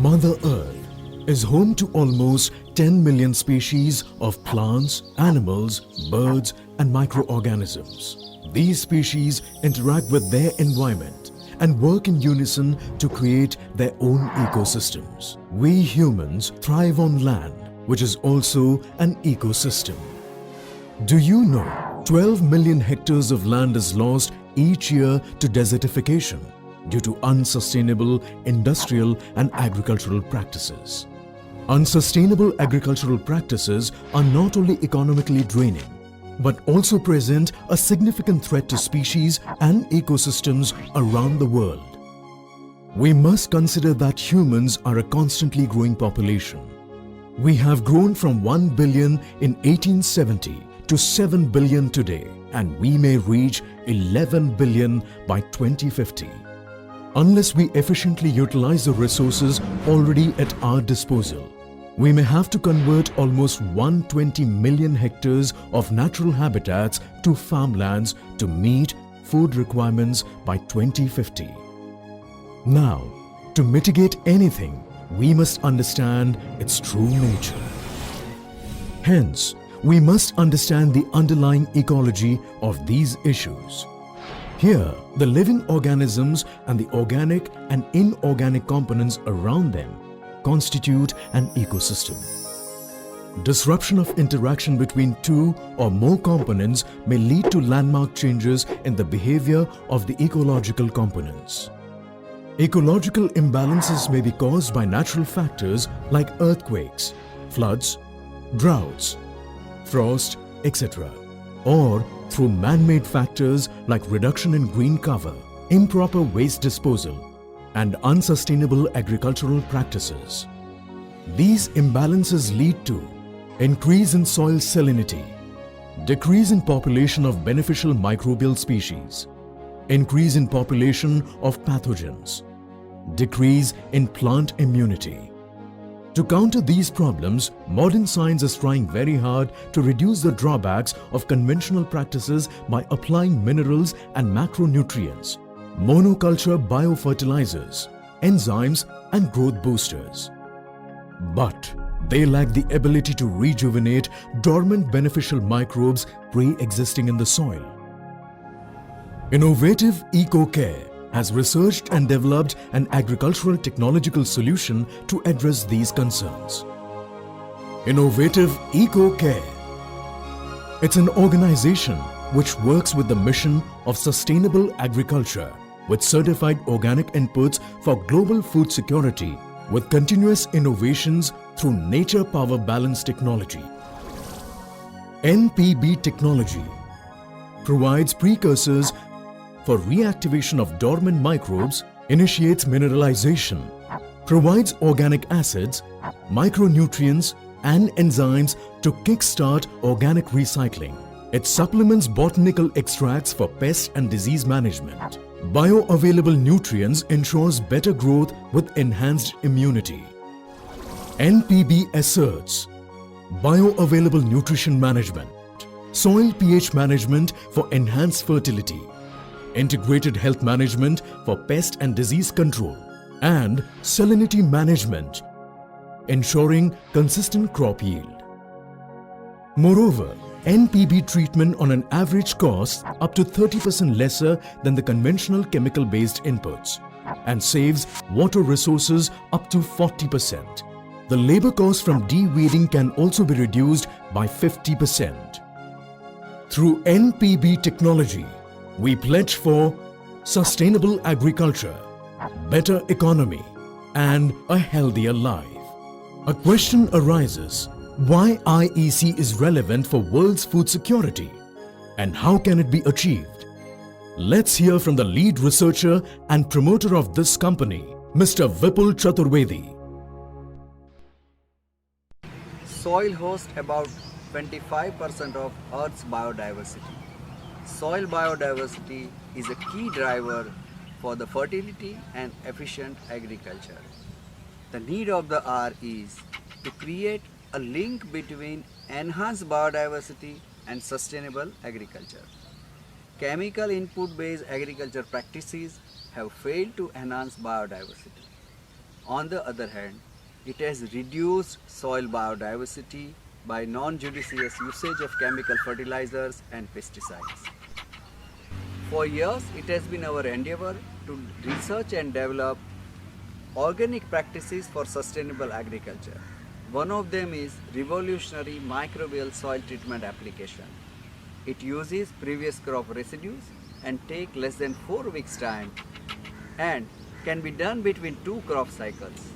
Mother Earth is home to almost 10 million species of plants, animals, birds and microorganisms. These species interact with their environment and work in unison to create their own ecosystems. We humans thrive on land, which is also an ecosystem. Do you know 12 million hectares of land is lost each year to desertification due to unsustainable industrial and agricultural practices? Unsustainable agricultural practices are not only economically draining, but also present a significant threat to species and ecosystems around the world. We must consider that humans are a constantly growing population. We have grown from 1 billion in 1870 to 7 billion today, and we may reach 11 billion by 2050. Unless we efficiently utilize the resources already at our disposal, we may have to convert almost 120 million hectares of natural habitats to farmlands to meet food requirements by 2050. Now, to mitigate anything, we must understand its true nature. Hence, we must understand the underlying ecology of these issues. Here, the living organisms and the organic and inorganic components around them constitute an ecosystem. Disruption of interaction between two or more components may lead to landmark changes in the behavior of the ecological components. Ecological imbalances may be caused by natural factors like earthquakes, floods, droughts, frost, etc., or through man-made factors like reduction in green cover, improper waste disposal, and unsustainable agricultural practices. These imbalances lead to increase in soil salinity, decrease in population of beneficial microbial species, increase in population of pathogens, decrease in plant immunity. To counter these problems, modern science is trying very hard to reduce the drawbacks of conventional practices by applying minerals and macronutrients, monoculture biofertilizers, enzymes and growth boosters. But they lack the ability to rejuvenate dormant beneficial microbes pre-existing in the soil. Innovative EcoCare has researched and developed an agricultural technological solution to address these concerns. Innovative EcoCare. It's an organization which works with the mission of sustainable agriculture with certified organic inputs for global food security with continuous innovations through nature power balance technology. NPB technology provides precursors for reactivation of dormant microbes, initiates mineralization, provides organic acids, micronutrients and enzymes to kickstart organic recycling. It supplements botanical extracts for pest and disease management. Bioavailable nutrients ensures better growth with enhanced immunity. NPB asserts bioavailable nutrition management, soil pH management for enhanced fertility, integrated health management for pest and disease control, and salinity management, ensuring consistent crop yield. Moreover, NPB treatment on an average costs up to 30% lesser than the conventional chemical-based inputs and saves water resources up to 40%. The labor cost from de-weeding can also be reduced by 50%. Through NPB technology, we pledge for sustainable agriculture, better economy, and a healthier life. A question arises: why IEC is relevant for world's food security and how can it be achieved? Let's hear from the lead researcher and promoter of this company, Mr. Vipul Chaturvedi. Soil hosts about 25% of Earth's biodiversity. Soil biodiversity is a key driver for the fertility and efficient agriculture. The need of the hour is to create a link between enhanced biodiversity and sustainable agriculture. Chemical input-based agriculture practices have failed to enhance biodiversity. On the other hand, it has reduced soil biodiversity by non-judicious usage of chemical fertilizers and pesticides. For years, it has been our endeavor to research and develop organic practices for sustainable agriculture. One of them is revolutionary microbial soil treatment application. It uses previous crop residues and take less than 4 weeks time and can be done between 2 crop cycles.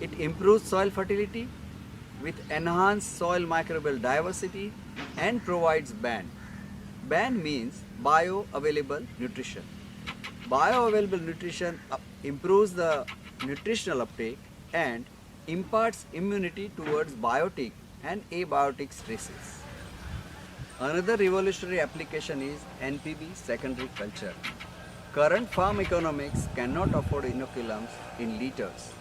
It improves soil fertility with enhanced soil microbial diversity and provides BAN. BAN means bioavailable nutrition. Bioavailable nutrition improves the nutritional uptake and imparts immunity towards biotic and abiotic stresses. Another revolutionary application is NPB secondary culture. Current farm economics cannot afford inoculums in liters.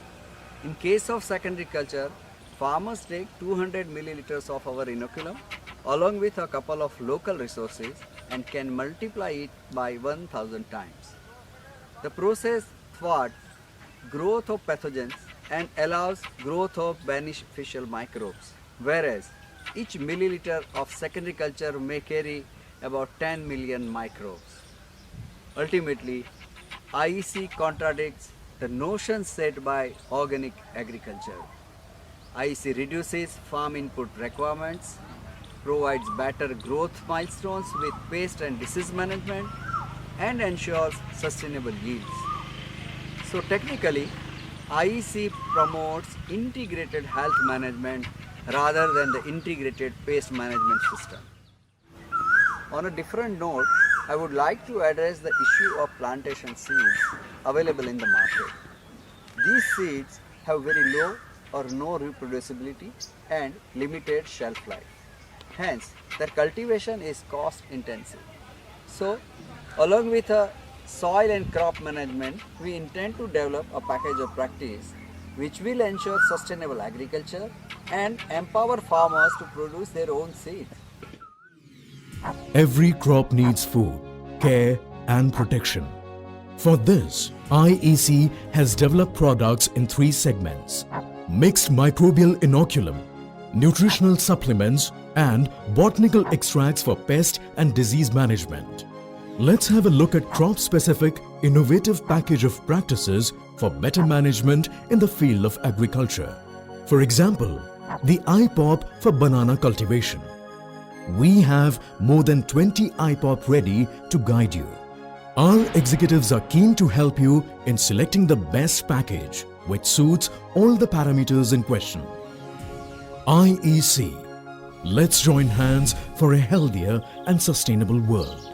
In case of secondary culture, farmers take 200 milliliters of our inoculum along with a couple of local resources and can multiply it by 1000 times. The process thwarts growth of pathogens and allows growth of beneficial microbes, whereas each milliliter of secondary culture may carry about 10 million microbes. Ultimately, IEC contradicts the notion set by organic agriculture. IEC reduces farm input requirements, provides better growth milestones with pest and disease management, and ensures sustainable yields. So technically, IEC promotes integrated health management rather than the integrated pest management system. On a different note, I would like to address the issue of plantation seeds available in the market. These seeds have very low or no reproducibility and limited shelf life. Hence, their cultivation is cost intensive. So, along with soil and crop management, we intend to develop a package of practice which will ensure sustainable agriculture and empower farmers to produce their own seeds. Every crop needs food, care and protection. For this, IEC has developed products in 3 segments: mixed microbial inoculum, nutritional supplements and botanical extracts for pest and disease management. Let's have a look at crop-specific, innovative package of practices for better management in the field of agriculture. For example, the IPOP for banana cultivation. We have more than 20 IPOP ready to guide you. Our executives are keen to help you in selecting the best package which suits all the parameters in question. IEC. Let's join hands for a healthier and sustainable world.